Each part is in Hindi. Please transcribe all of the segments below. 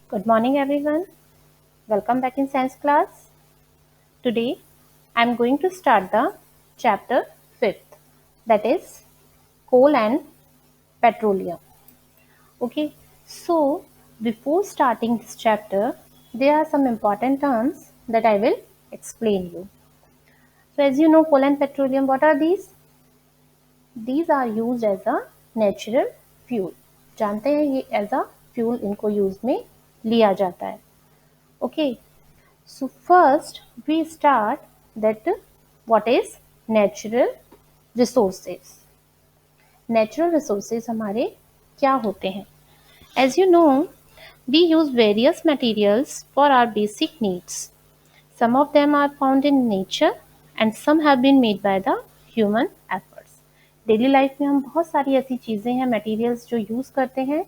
Good morning, everyone. Welcome back in science class. Today, I am going to start the chapter 5th, that is coal and petroleum. Okay, so before starting this chapter, there are some important terms that I will explain you. So, as you know, coal and petroleum, what are these? These are used as a natural fuel. जानते हैं ये as a fuel इनको use में लिया जाता है. Okay, so first we start that what is natural resources. Natural resources हमारे क्या होते हैं? As you know, we use various materials for our basic needs. Some of them are found in nature and some have been made by the human efforts. Daily life में हम बहुत सारी ऐसी चीज़ें हैं, मटेरियल्स जो यूज़ करते हैं,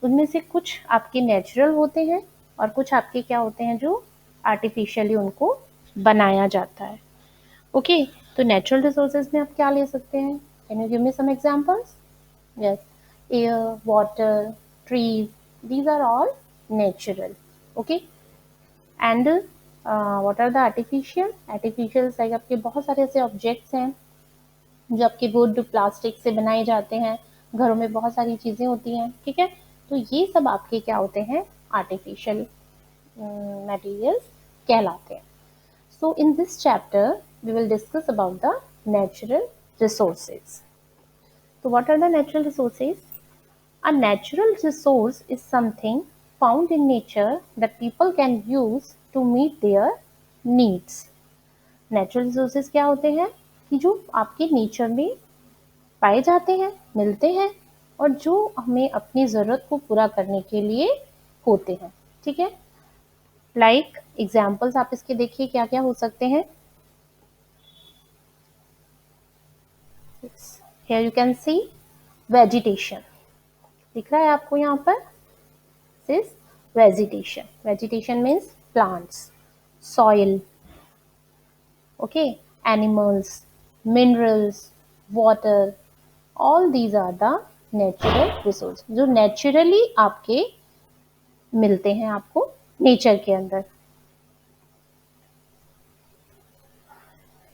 उनमें से कुछ आपके नेचुरल होते हैं और कुछ आपके क्या होते हैं जो आर्टिफिशियली उनको बनाया जाता है. ओके, तो नेचुरल रिसोर्सेज में आप क्या ले सकते हैं? Can you give me some examples? Yes, air, water, trees, these are all natural. Okay, and what are the artificial? Artificial like आपके बहुत सारे ऐसे ऑब्जेक्ट्स हैं जो आपके वुड, प्लास्टिक से बनाए जाते हैं. घरों में बहुत सारी चीज़ें होती हैं, ठीक है, तो ये सब आपके क्या होते हैं? आर्टिफिशियल materials कहलाते हैं. So in this chapter we will discuss about the natural resources. So what are the natural resources? A natural resource is something found in nature that people can use to meet their needs. Natural resources क्या होते हैं कि जो आपके नेचर में पाए जाते हैं, मिलते हैं और जो हमें अपनी ज़रूरत को पूरा करने के लिए होते हैं. ठीक है, लाइक एग्जाम्पल्स आप इसके देखिए क्या क्या हो सकते हैं. Here you can see vegetation. दिख रहा है आपको यहाँ पर? This is vegetation. Vegetation means plants, soil, okay, animals, minerals, water. All these are the natural resources जो naturally आपके मिलते हैं आपको नेचर के अंदर.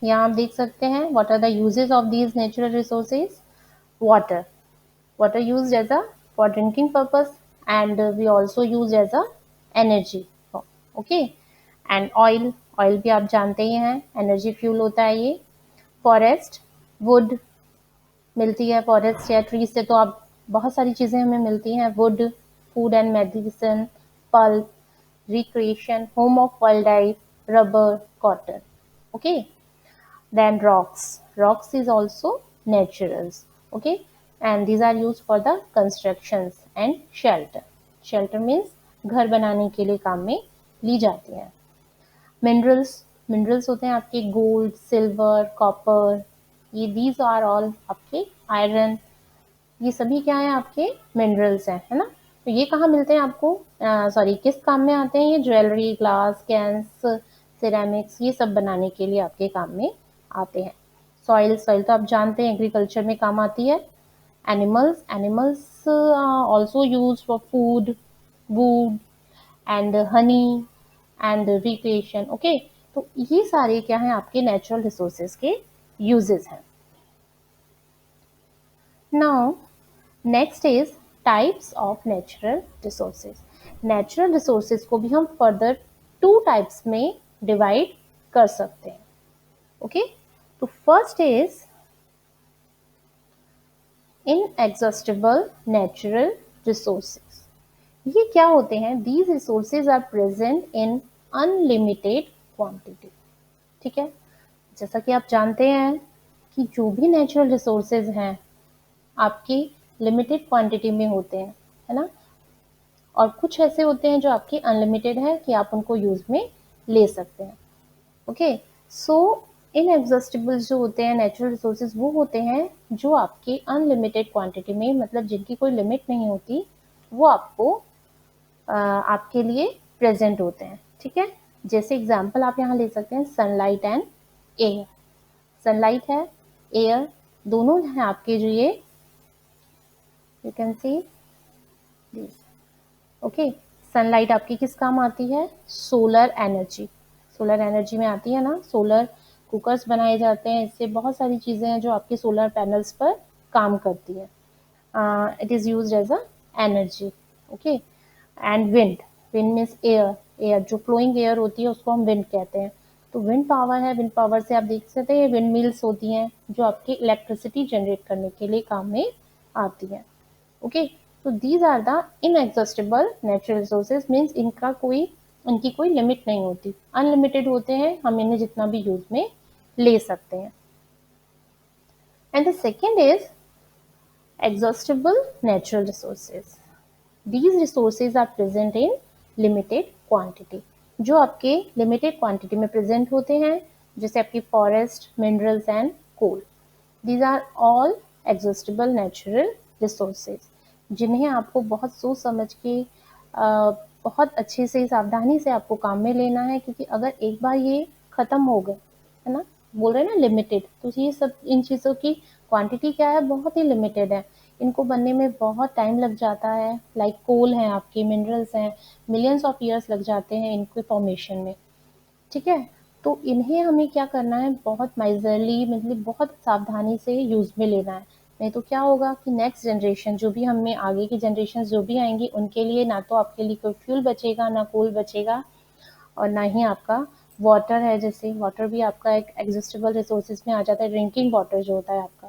यहाँ आप देख सकते हैं what are the uses of these natural resources. Water used as a for drinking purpose and we also use as a energy. Okay, and oil भी आप जानते ही हैं एनर्जी फ्यूल होता है ये. फॉरेस्ट, वुड मिलती है फॉरेस्ट या ट्री से, तो आप बहुत सारी चीज़ें हमें मिलती हैं. Would, food and medicine, pulp, recreation, home of wild life, rubber, cotton. Okay, then rocks is also naturals. Okay, and these are used for the constructions and shelter means घर बनाने के लिए काम में ली जाती हैं. मिनरल्स होते हैं आपके गोल्ड, सिल्वर, कॉपर, ये these are all आपके आयरन, ये सभी क्या है आपके मिनरल्स हैं, है ना. तो ये कहाँ मिलते हैं आपको? सॉरी, किस काम में आते हैं ये? ज्वेलरी, ग्लास, कैंस, सिरेमिक्स, ये सब बनाने के लिए आपके काम में आते हैं. सॉइल तो आप जानते हैं एग्रीकल्चर में काम आती है. Animals also use for food, would and honey and recreation. Okay, तो ये सारे क्या हैं आपके नेचुरल रिसोर्सेज के यूजेस हैं. Now next is types of natural resources. Natural resources को भी हम फर्दर 2 टाइप्स में डिवाइड कर सकते हैं. ओके, तो first is inexhaustible natural resources. ये क्या होते हैं? These resources are present in unlimited quantity. ठीक है, जैसा कि आप जानते हैं कि जो भी नेचुरल रिसोर्सेज हैं आपकी लिमिटेड क्वांटिटी में होते हैं, है ना, और कुछ ऐसे होते हैं जो आपके अनलिमिटेड है कि आप उनको यूज में ले सकते हैं. ओके, सो इनएग्जॉस्टिबल जो होते हैं नेचुरल रिसोर्सेज वो होते हैं जो आपके अनलिमिटेड क्वांटिटी में, मतलब जिनकी कोई लिमिट नहीं होती, वो आपको आपके लिए प्रेजेंट होते हैं. ठीक है, जैसे एग्जांपल आप यहाँ ले सकते हैं सनलाइट एंड एयर. सनलाइट है, एयर, दोनों हैं आपके जो ये you can see this. Okay, sunlight आपकी किस काम आती है? सोलर एनर्जी, सोलर एनर्जी में आती है ना। सोलर कुकर्स बनाए जाते हैं, इससे बहुत सारी चीज़ें हैं जो आपके सोलर पैनल्स पर काम करती है। It is used as a energy. Okay. And wind, wind means air, air जो फ्लोइंग एयर होती है उसको हम विंड कहते हैं। तो विंड पावर है, विंड पावर से आप देख सकते हैं विंड मिल्स होती हैं जो आपकी इलेक्ट्रिसिटी जनरेट करने के लिए काम में आती हैं। ओके। तो these are the inexhaustible natural resources, means इनकी कोई लिमिट नहीं होती, अनलिमिटेड होते हैं, हम इन्हें जितना भी यूज में ले सकते हैं। And the second is exhaustible natural resources. These resources are present in limited quantity. जो आपके limited quantity में present होते हैं, जैसे आपकी forest, minerals and coal. These are all exhaustible natural resources, जिन्हें आपको बहुत सोच समझ के बहुत अच्छे से सावधानी से आपको काम में लेना है, क्योंकि अगर एक बार ये खत्म हो गए, है ना, बोल रहे हैं ना लिमिटेड, तो ये सब इन चीज़ों की क्वांटिटी क्या है, बहुत ही लिमिटेड है। इनको बनने में बहुत टाइम लग जाता है। लाइक कोल हैं आपके, मिनरल्स हैं, मिलियंस ऑफ ईयर्स लग जाते हैं इनके फॉर्मेशन में। ठीक है। तो इन्हें हमें क्या करना है, बहुत माइजरली, मतलब बहुत सावधानी से यूज में लेना है। नहीं तो क्या होगा कि नेक्स्ट जनरेशन, जो भी हमें आगे की जनरेशन जो भी आएंगी, उनके लिए ना तो आपके लिए कोई फ्यूल बचेगा, ना कोल बचेगा, और ना ही आपका वाटर है। जैसे वाटर भी आपका एक एग्जिस्टेबल रिसोर्सेज में आ जाता है। ड्रिंकिंग वाटर जो होता है आपका,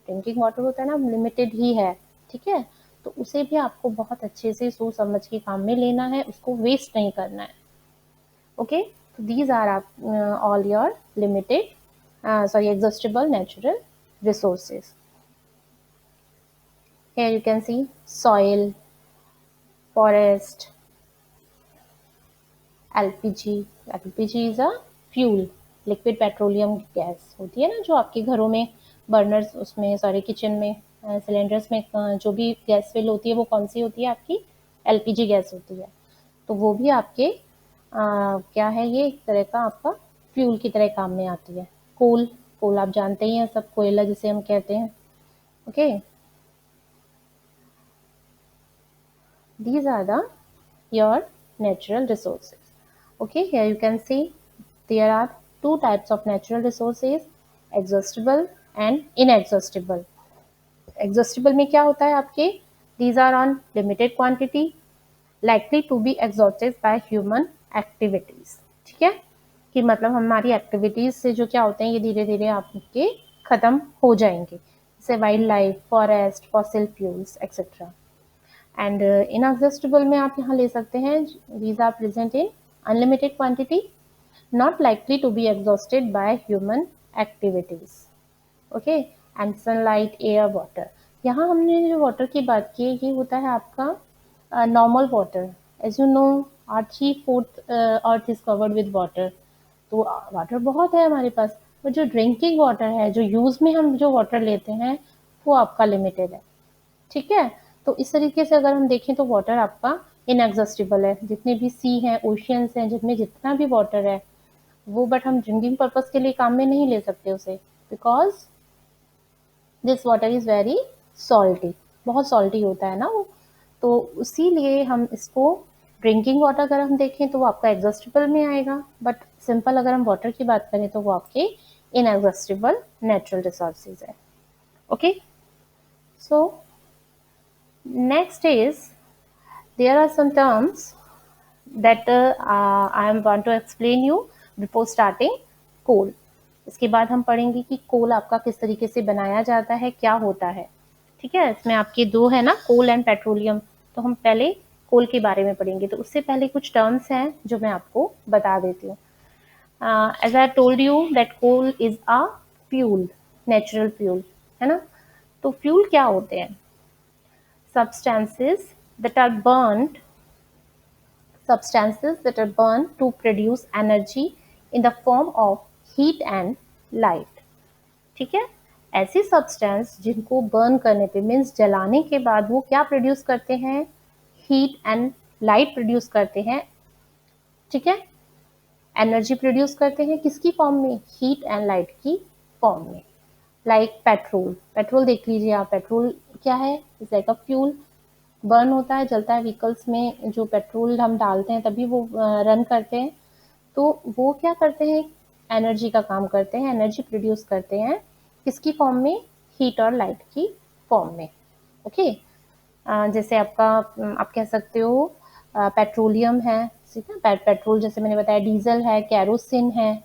ड्रिंकिंग वाटर होता है ना, लिमिटेड ही है। ठीक है। तो उसे भी आपको बहुत अच्छे से सोच समझ के काम में लेना है, उसको वेस्ट नहीं करना है। Okay. so these are all your limited exhaustible natural resources. Here you can see soil, forest, LPG. LPG is a fuel, liquid petroleum gas होती है ना, जो आपके घरों में बर्नर्स, उसमें सॉरी किचन में सिलेंडर्स में जो भी गैस फिल होती है, वो कौन सी होती है आपकी? LPG गैस होती है। तो वो भी आपके क्या है, ये एक तरह का आपका फ्यूल की तरह काम में आती है। कोल, कोल आप जानते ही हैं सब, कोयला जिसे हम कहते हैं। Okay. These are the your natural resources. Okay, here you can see there are two types of natural resources, exhaustible and inexhaustible. Exhaustible में क्या होता है आपके? These are on limited quantity, likely to be exhausted by human activities. ठीक है, कि मतलब हमारी एक्टिविटीज से जो क्या होते हैं, ये धीरे धीरे आपके खत्म हो जाएंगे, जैसे wild life, forest, fossil fuels etcetera. And inexhaustible में आप यहाँ ले सकते हैं, these are present in unlimited quantity, not likely to be exhausted by human activities. Okay. And sunlight, air, water. यहाँ हमने जो वाटर की बात की है, ये होता है आपका normal water. As you know, our 3/4 earth is covered with water. तो वाटर बहुत है हमारे पास, पर जो ड्रिंकिंग वाटर है, जो यूज में हम जो वाटर लेते हैं, वो आपका लिमिटेड है। ठीक है। तो इस तरीके से अगर हम देखें तो वाटर आपका इनएग्जॉस्टिबल है। जितने भी सी हैं, ओशियंस हैं, जिनमें जितना भी वाटर है वो, बट हम ड्रिंकिंग पर्पज के लिए काम में नहीं ले सकते उसे, because this water is very salty, बहुत सॉल्टी होता है ना वो। तो इसीलिए हम इसको ड्रिंकिंग वाटर अगर हम देखें तो वो आपका एग्जॉस्टिबल में आएगा, बट सिंपल अगर हम वाटर की बात करें तो वो आपके इनएग्जॉस्टिबल नेचुरल रिसोर्सेज है। Okay. So next is, there are some terms that I am want to explain you before starting coal. इसके बाद हम पढ़ेंगे कि कोल आपका किस तरीके से बनाया जाता है, क्या होता है। ठीक है। इसमें आपके दो है ना, कोल एंड पेट्रोलियम। तो हम पहले कोल के बारे में पढ़ेंगे, तो उससे पहले कुछ टर्म्स हैं जो मैं आपको बता देती हूँ। As I told you that coal is a fuel, natural fuel, है ना। तो फ्यूल क्या होते हैं? substances that are burned to produce energy in the form of heat and light. ठीक है। ऐसी सब्सटेंस जिनको बर्न करने पे, मीन्स जलाने के बाद, वो क्या प्रोड्यूस करते हैं? हीट एंड लाइट प्रोड्यूस करते हैं। ठीक है। एनर्जी प्रोड्यूस करते हैं किसकी फॉर्म में? हीट एंड लाइट की फॉर्म में। लाइक पेट्रोल, पेट्रोल देख लीजिए आप, पेट्रोल क्या है? Is like a fuel. Burn होता है, जलता है व्हीकल्स में, जो पेट्रोल हम डालते हैं तभी वो रन करते हैं। तो वो क्या करते हैं, एनर्जी का काम करते हैं, एनर्जी प्रोड्यूस करते हैं, किसकी फॉर्म में, हीट और लाइट की फॉर्म में। ओके, जैसे आपका आप कह सकते हो पेट्रोलियम है, ठीक है, पेट्रोल जैसे मैंने बताया, डीजल है, कैरोसिन है,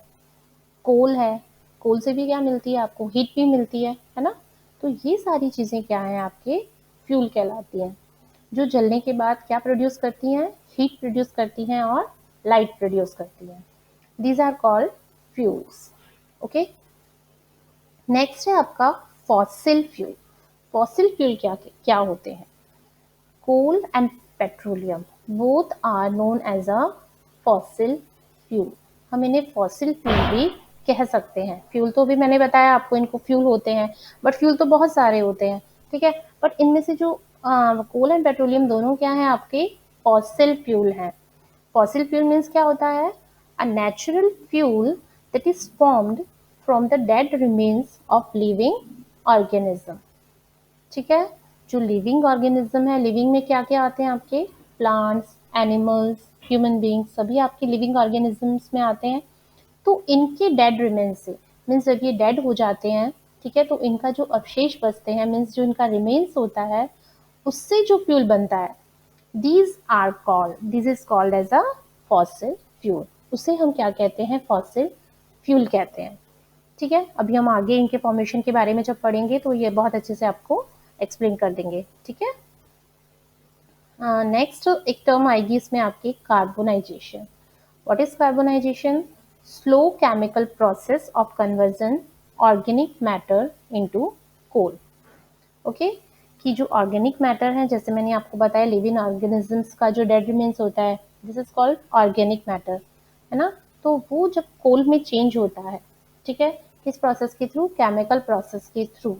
कोल है, कोल से भी क्या मिलती है आपको, हीट भी मिलती है ना। तो ये सारी चीज़ें क्या हैं, आपके फ्यूल कहलाती हैं, जो जलने के बाद क्या प्रोड्यूस करती हैं, हीट प्रोड्यूस करती हैं और लाइट प्रोड्यूस करती हैं। These are called fuels. Okay, next है आपका फॉसिल फ्यूल। फॉसिल फ्यूल क्या क्या होते हैं, coal and petroleum both are known as a fossil fuel. हम इन्हें फॉसिल फ्यूल भी कह सकते हैं। फ्यूल तो भी मैंने बताया आपको, इनको फ्यूल होते हैं, बट फ्यूल तो बहुत सारे होते हैं, ठीक है। बट इनमें से जो कोल एंड पेट्रोलियम दोनों क्या है, आपके फॉसिल फ्यूल हैं। फॉसिल फ्यूल मीन्स क्या होता है, a natural fuel that is formed from the dead remains of living organism, ठीक है। जो लिविंग ऑर्गेनिज्म है, लिविंग में क्या क्या आते हैं आपके, प्लांट्स, एनिमल्स, ह्यूमन बींग्स, सभी आपके लिविंग ऑर्गेनिजम्स में आते हैं। तो इनके डेड रिमेन्स से, मीन्स जब ये डेड हो जाते हैं, ठीक है, तो इनका जो अवशेष बचते हैं, मीन्स जो इनका रिमेन्स होता है, उससे जो फ्यूल बनता है, this is called as a fossil fuel. उसे हम क्या कहते हैं, फॉसिल फ्यूल कहते हैं, ठीक है। अभी हम आगे इनके फॉर्मेशन के बारे में जब पढ़ेंगे तो ये बहुत अच्छे से आपको एक्सप्लेन कर देंगे, ठीक है। नेक्स्ट एक टर्म आएगी इसमें आपकी, carbonization. What is carbonization, slow chemical process of conversion organic matter into coal. Okay, कि जो ऑर्गेनिक मैटर है, जैसे मैंने आपको बताया लिविंग ऑर्गेनिजम्स का जो डेड रिमेन्स होता है, this is called organic matter, है ना। तो वो जब कोल में चेंज होता है, ठीक है, किस प्रोसेस के थ्रू, केमिकल प्रोसेस के थ्रू,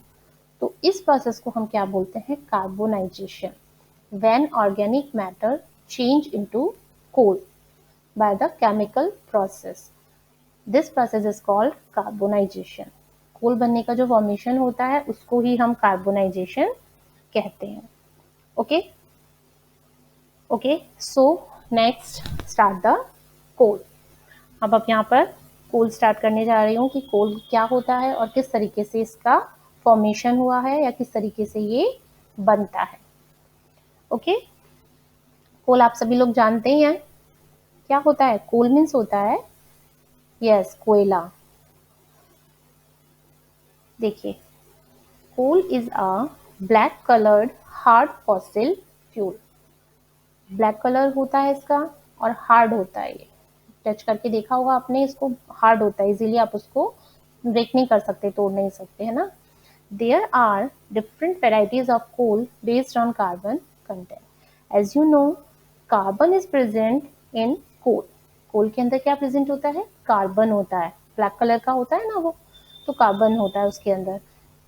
तो इस प्रोसेस को हम क्या बोलते हैं, carbonisation. When organic matter change into coal by the chemical process, this process is called carbonisation. Coal बनने का जो फॉर्मेशन होता है उसको ही हम कार्बोनाइजेशन कहते हैं। Okay okay, so next start the coal. अब यहाँ पर कोल स्टार्ट करने जा रही हूँ कि कोल क्या होता है और किस तरीके से इसका फॉर्मेशन हुआ है या किस तरीके से ये बनता है। ओके, कोल आप सभी लोग जानते ही हैं क्या होता है, कोल मीन्स होता है, यस, कोयला। देखिए, coal is a black coloured hard fossil fuel. Black colour होता है इसका और हार्ड होता है, ये टच करके देखा होगा आपने, इसको हार्ड होता है, इजीली आप उसको ब्रेक नहीं कर सकते, तोड़ नहीं सकते, है ना। There are different varieties of coal based on carbon content. As you know, carbon is present in coal. Coal के अंदर क्या प्रेजेंट होता है, कार्बन होता है, ब्लैक कलर का होता है ना वो, तो कार्बन होता है उसके अंदर।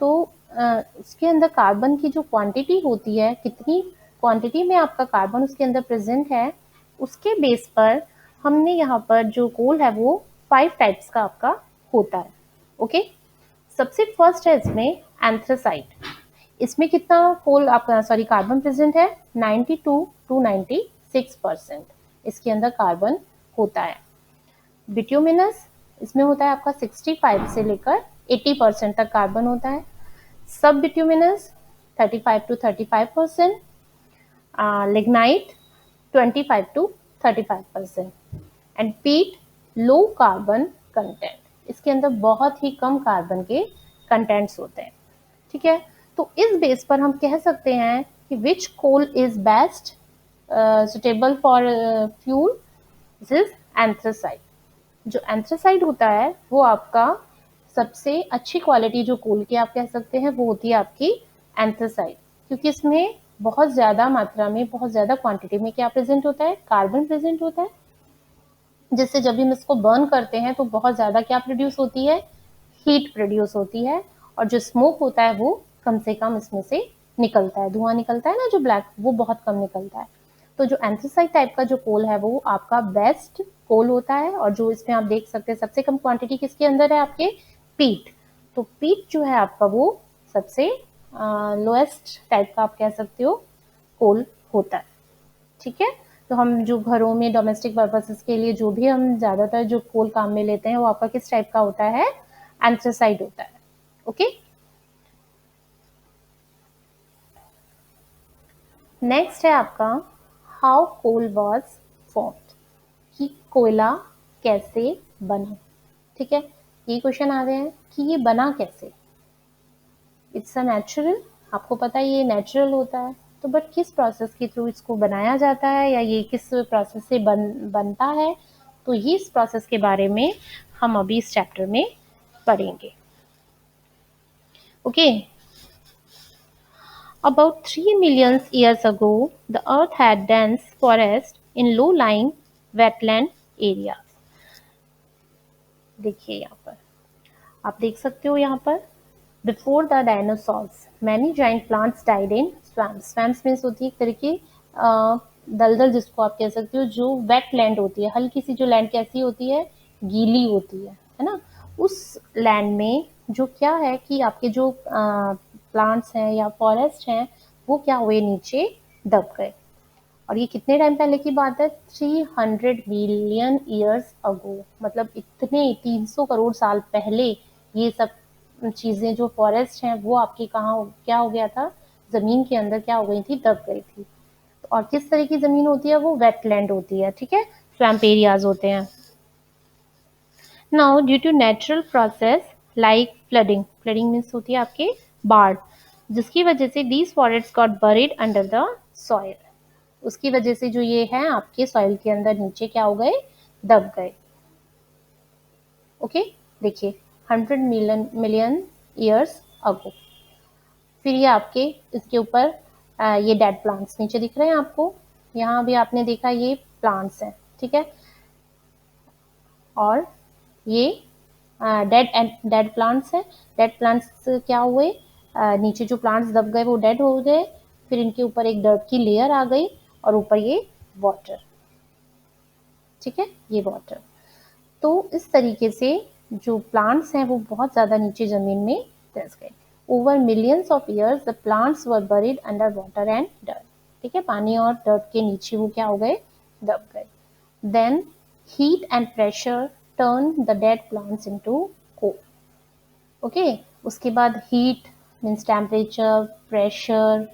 तो उसके अंदर कार्बन की जो क्वांटिटी होती है, कितनी क्वांटिटी में आपका कार्बन उसके अंदर प्रेजेंट है, उसके बेस पर हमने यहाँ पर जो कोल है वो 5 टाइप्स का आपका होता है। ओके, सबसे फर्स्ट है इसमें एंथ्रासाइट। इसमें कितना कोल आपका, सॉरी, कार्बन प्रेजेंट है, 92 to 96% इसके अंदर कार्बन होता है। बिट्यूमिनस, इसमें होता है आपका 65 से लेकर 80% तक कार्बन होता है। सब bituminous 35 to 35%, lignite 25 to 35%, and पीट लो कार्बन कंटेंट, इसके अंदर बहुत ही कम कार्बन के कंटेंट्स होते हैं, ठीक है। तो इस बेस पर हम कह सकते हैं कि which coal is best suitable for fuel, this is anthracite. जो एंथ्रासाइट होता है वो आपका सबसे अच्छी क्वालिटी जो कोल की आप कह सकते हैं वो होती है आपकी एंथ्रासाइट, क्योंकि इसमें बहुत ज़्यादा मात्रा में, बहुत ज़्यादा क्वांटिटी में क्या प्रेजेंट होता है, कार्बन प्रेजेंट होता है, जिससे जब हम इसको बर्न करते हैं तो बहुत ज़्यादा क्या प्रोड्यूस होती है, हीट प्रोड्यूस होती है, और जो स्मोक होता है वो कम से कम इसमें से निकलता है, धुआं निकलता है ना जो ब्लैक, वो बहुत कम निकलता है। तो जो एंथ्रासाइट टाइप का जो कोल है वो आपका बेस्ट कोल होता है, और जो इसमें आप देख सकते हैं सबसे कम क्वांटिटी किसके अंदर है, आपके पीट। तो पीट जो है आपका वो सबसे लोएस्ट टाइप का आप कह सकते हो कोल होता है। ठीक है, तो हम जो घरों में डोमेस्टिक पर्पसेस के लिए जो भी हम ज़्यादातर जो कोल काम में लेते हैं वो आपका किस टाइप का होता है, एंथ्रासाइट होता है। ओके, नेक्स्ट है आपका हाउ कोल वॉज फॉर्म्ड, कि कोयला कैसे बना। ठीक है, ये क्वेश्चन आ रहे हैं कि ये बना कैसे। इट्स अ नेचुरल, आपको पता है ये नेचुरल होता है, तो बट किस प्रोसेस के थ्रू इसको बनाया जाता है या ये किस प्रोसेस से बनता है, तो ये इस प्रोसेस के बारे में हम अभी इस चैप्टर में पढ़ेंगे। Okay, about 3 million years ago the earth had dense forest in low lying wetland areas। देखिए यहाँ पर आप देख सकते हो, यहाँ पर before the dinosaurs many giant plants died in swamps. Swamps means होती है एक तरह की दलदल, जिसको आप कह सकते हो, जो वेट लैंड होती है, हल्की सी जो लैंड कैसी होती है, गीली होती है ना। उस लैंड में जो क्या है कि आपके जो प्लांट्स हैं या फॉरेस्ट हैं वो क्या हुए, नीचे दब गए। और ये कितने टाइम पहले की बात है, 300 मिलियन ईयर्स अगो, मतलब इतने 300 करोड़ साल पहले ये सब चीजें जो फॉरेस्ट हैं वो आपकी कहाँ क्या हो गया था, जमीन के अंदर क्या हो गई थी, दब गई थी। और किस तरह की जमीन होती है, वो वेटलैंड होती है। ठीक है, स्वैम्प एरियाज होते हैं। Now due to natural process like flooding, flooding means होती है आपके बाढ़, जिसकी वजह से these forest got buried under the soil, उसकी वजह से जो ये है आपके सॉइल के अंदर नीचे क्या हो गए, दब गए। ओके, देखिए 100 मिलियन ईयर्स अगो। फिर ये आपके इसके ऊपर ये डेड प्लांट्स नीचे दिख रहे हैं आपको, यहाँ भी आपने देखा ये प्लांट्स हैं। ठीक है, और ये डेड प्लांट्स हैं। डेड प्लांट्स क्या हुए, नीचे जो प्लांट्स दब गए वो डेड हो गए, फिर इनके ऊपर एक डर्ट की लेयर आ गई और ऊपर ये वाटर। ठीक है, ये वाटर। तो इस तरीके से जो प्लांट्स हैं वो बहुत ज़्यादा नीचे ज़मीन में धंस गए। Over millions of years the plants were buried under water and dirt. ठीक है, पानी और डर्ट के नीचे वो क्या हो गए, दब गए। Then heat and pressure turn the dead plants into coal. Okay, उसके बाद हीट मीन्स टेम्परेचर, प्रेशर,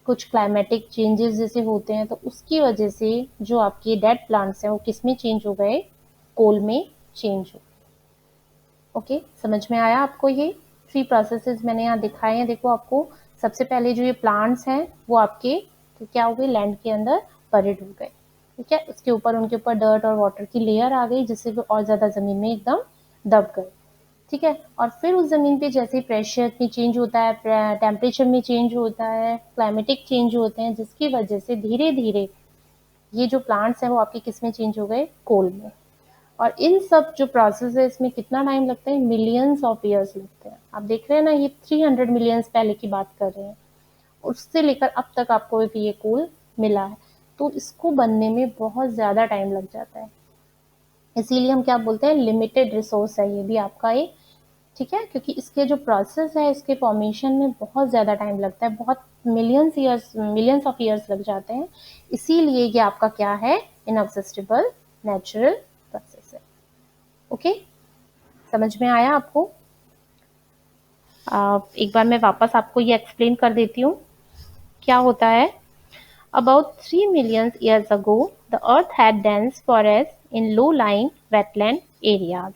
कुछ क्लाइमेटिक चेंजेस जैसे होते हैं, तो उसकी वजह से जो आपके डेड प्लांट्स हैं वो किस में चेंज हो गए, कोल में चेंज हो। ओके, समझ में आया आपको। ये 3 प्रोसेसेस मैंने यहाँ दिखाए हैं। देखो आपको सबसे पहले जो ये प्लांट्स हैं वो आपके तो क्या हो गए, लैंड के अंदर बरीड हो गए। ठीक है, उसके ऊपर उनके ऊपर डर्ट और वाटर की लेयर आ गई, जिससे वो और ज़्यादा ज़मीन में एकदम दब गए। ठीक है, और फिर उस ज़मीन पे जैसे प्रेशर में चेंज होता है, टेम्परेचर में चेंज होता है, क्लाइमेटिक चेंज होते हैं, जिसकी वजह से धीरे धीरे ये जो प्लांट्स हैं वो आपके किस में चेंज हो गए, कोल में। और इन सब जो प्रोसेस है इसमें कितना टाइम लगता है, मिलियंस ऑफ ईयर्स लगते हैं। आप देख रहे हैं ना, ये 300 मिलियंस पहले की बात कर रहे हैं, उससे लेकर अब तक आपको ये कोल मिला है, तो इसको बनने में बहुत ज़्यादा टाइम लग जाता है। इसीलिए हम क्या बोलते हैं, लिमिटेड रिसोर्स है ये भी आपका एक। ठीक है, क्योंकि इसके जो प्रोसेस है इसके फॉर्मेशन में बहुत ज़्यादा टाइम लगता है, बहुत मिलियंस ऑफ ईयर्स लग जाते हैं। इसीलिए ये आपका क्या है, इनएग्जॉस्टिबल नेचुरल प्रोसेस है। ओके, समझ में आया आपको। एक बार मैं वापस आपको ये एक्सप्लेन कर देती हूँ क्या होता है। About 3 million years ago, the earth had dense forests in low-lying wetland areas.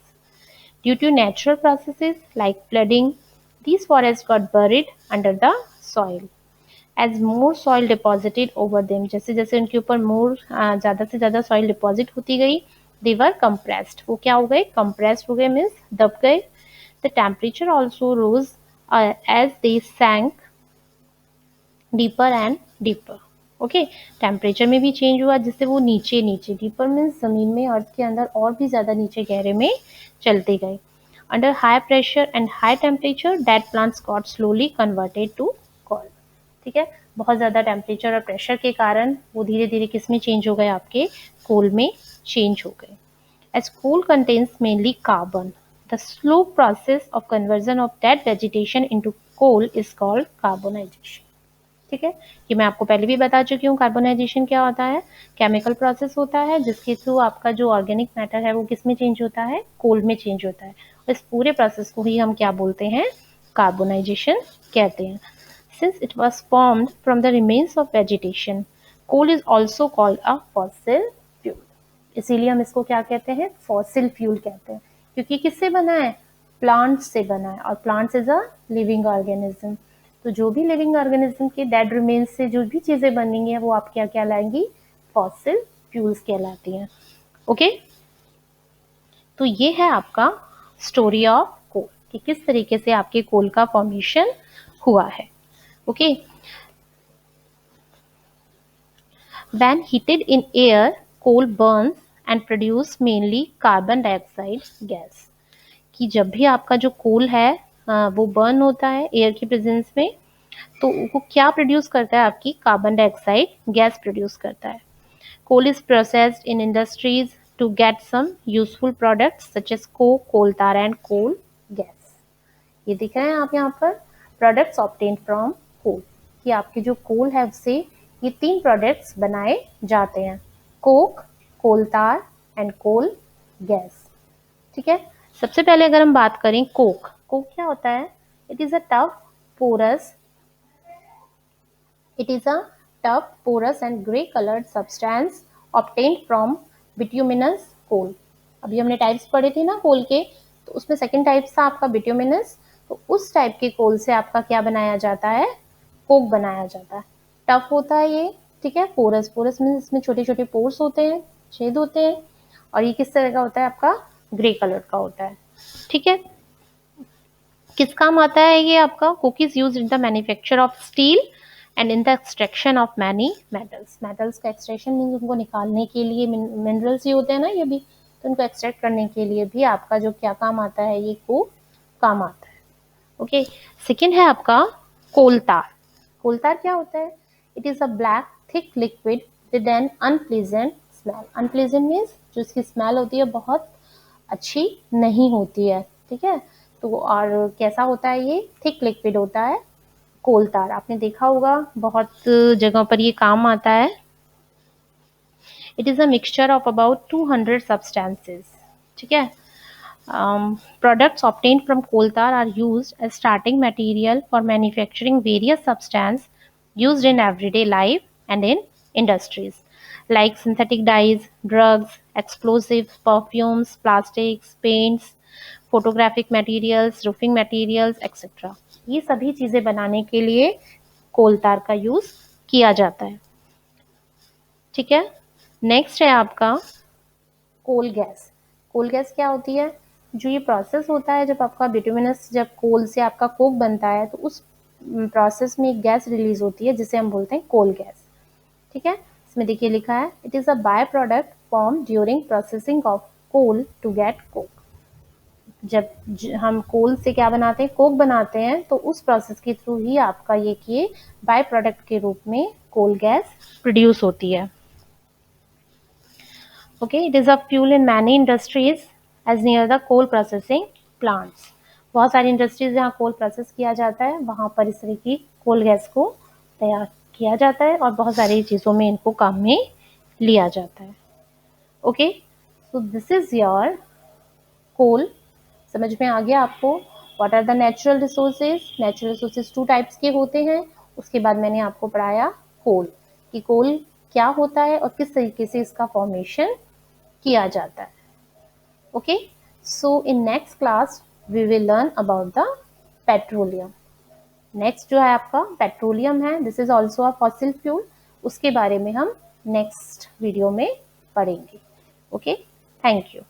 Due to natural processes like flooding, these forests got buried under the soil. As more soil deposited over them, जैसे जैसे उनके ऊपर more ज़्यादा से ज़्यादा soil deposit होती गई, they were compressed. वो क्या हो गए, compressed हो गए means दब गए. The temperature also rose as they sank deeper and deeper. Okay, temperature में भी चेंज हुआ, जिससे वो नीचे नीचे, डीपर मीन्स जमीन में, अर्थ के अंदर और भी ज़्यादा नीचे गहरे में चलते गए। Under high pressure and high temperature dead plants got slowly converted to coal. ठीक है, बहुत ज़्यादा टेम्परेचर और प्रेशर के कारण वो धीरे धीरे किस में चेंज हो गए, आपके कोल में चेंज हो गए। As coal contains mainly carbon, the slow process of conversion of dead vegetation into coal is called carbonization. ठीक है, कि मैं आपको पहले भी बता चुकी हूँ कार्बोनाइजेशन क्या होता है, केमिकल प्रोसेस होता है जिसके थ्रू आपका जो ऑर्गेनिक मैटर है वो किस में चेंज होता है, कोल में चेंज होता है। इस पूरे प्रोसेस को ही हम क्या बोलते हैं, कार्बोनाइजेशन कहते हैं। Since it was formed from the remains of vegetation, coal is also called a fossil fuel. इसीलिए हम इसको क्या कहते हैं, फॉसिल फ्यूल कहते हैं, क्योंकि किससे बना है, प्लांट से बना है, और plants is a living organism. तो जो भी लिविंग ऑर्गेनिज्म के डेड रिमेन्स से जो भी चीजें बनेंगी वो आप क्या कहलाएंगी, फॉसिल फ्यूल्स कहलाती हैं। ओके, तो ये है आपका स्टोरी ऑफ कोल, कि किस तरीके से आपके कोल का फॉर्मेशन हुआ है। Okay, when heated in air, coal burns and produce mainly carbon dioxide gas। कि जब भी आपका जो कोल है वो बर्न होता है एयर की प्रेजेंस में, तो वो क्या प्रोड्यूस करता है, आपकी कार्बन डाइऑक्साइड गैस प्रोड्यूस करता है। Coal is processed in industries to get some useful products such as coke, coal tar and coal gas. ये दिख रहे हैं आप यहाँ पर, प्रोडक्ट्स ऑब्टेन्ड फ्रॉम कोल, कि आपके जो कोल है उससे ये 3 प्रोडक्ट्स बनाए जाते हैं, coke, coal tar and coal gas. ठीक है, सबसे पहले अगर हम बात करें कोक, कोक क्या होता है, it is a tough porous and grey coloured substance obtained from bituminous coal. अभी हमने टाइप्स पढ़े थे ना कोल के, तो उसमें सेकंड टाइप था आपका बिट्यूमिनस। तो उस टाइप के कोल से आपका क्या बनाया जाता है, कोक बनाया जाता है। टफ होता है ये, ठीक है, पोरस, पोरस मीन्स इसमें छोटे छोटे पोर्स होते हैं, छेद होते हैं, और ये किस तरह का होता है, आपका ग्रे कलर का होता है। ठीक है, किस काम आता है ये आपका, Coke is used in the manufacture of steel and in the extraction of many metals. Metals का एक्सट्रैक्शन मीन्स उनको निकालने के लिए, मिनरल्स ही होते हैं ना ये भी, तो उनको एक्सट्रैक्ट करने के लिए भी आपका जो क्या काम आता है, ये कोक काम आता है। ओके, सेकेंड है आपका कोल tar। कोल tar क्या होता है, it is a black thick liquid with an unpleasant smell. Unpleasant means जो इसकी स्मेल होती है बहुत अच्छी नहीं होती है। ठीक है, तो और कैसा होता है, ये थिक लिक्विड होता है कोल tar। आपने देखा होगा बहुत जगह पर ये काम आता है। It is a mixture of about 200 substances. ठीक है, products obtained from coal tar are used as starting material for manufacturing various substances used in everyday life and in industries like synthetic dyes, drugs, explosives, perfumes, plastics, paints, photographic materials, roofing materials, etc. ये सभी चीजें बनाने के लिए कोल tar का यूज किया जाता है। ठीक है, नेक्स्ट है आपका कोल गैस। कोल गैस क्या होती है, जो ये प्रोसेस होता है जब आपका बिटुमिनस, जब कोल से आपका कोक बनता है तो उस प्रोसेस में एक गैस रिलीज होती है जिसे हम बोलते हैं कोल गैस। ठीक है, इसमें देखिए लिखा है, it is a by product form during processing of coal to get coke. जब हम कोल से क्या बनाते हैं, कोक बनाते हैं, तो उस प्रोसेस के थ्रू ही आपका ये कि बाय प्रोडक्ट के रूप में कोल गैस प्रोड्यूस होती है। Okay, it is a fuel in many industries as near the coal processing plants. बहुत सारी इंडस्ट्रीज जहाँ कोल प्रोसेस किया जाता है वहाँ पर इस तरह की कोल गैस को तैयार किया जाता है और बहुत सारी चीज़ों में इनको काम में लिया जाता है। Okay, so this is your coal. समझ में आ गया आपको, what are the natural resources. Natural resources 2 types के होते हैं। उसके बाद मैंने आपको पढ़ाया कोल, कि कोल क्या होता है और किस तरीके से इसका फॉर्मेशन किया जाता है। Okay, so in next class we will learn about the petroleum. Next जो है आपका पेट्रोलियम है, this is also a fossil fuel. उसके बारे में हम नेक्स्ट वीडियो में पढ़ेंगे। Okay, thank you.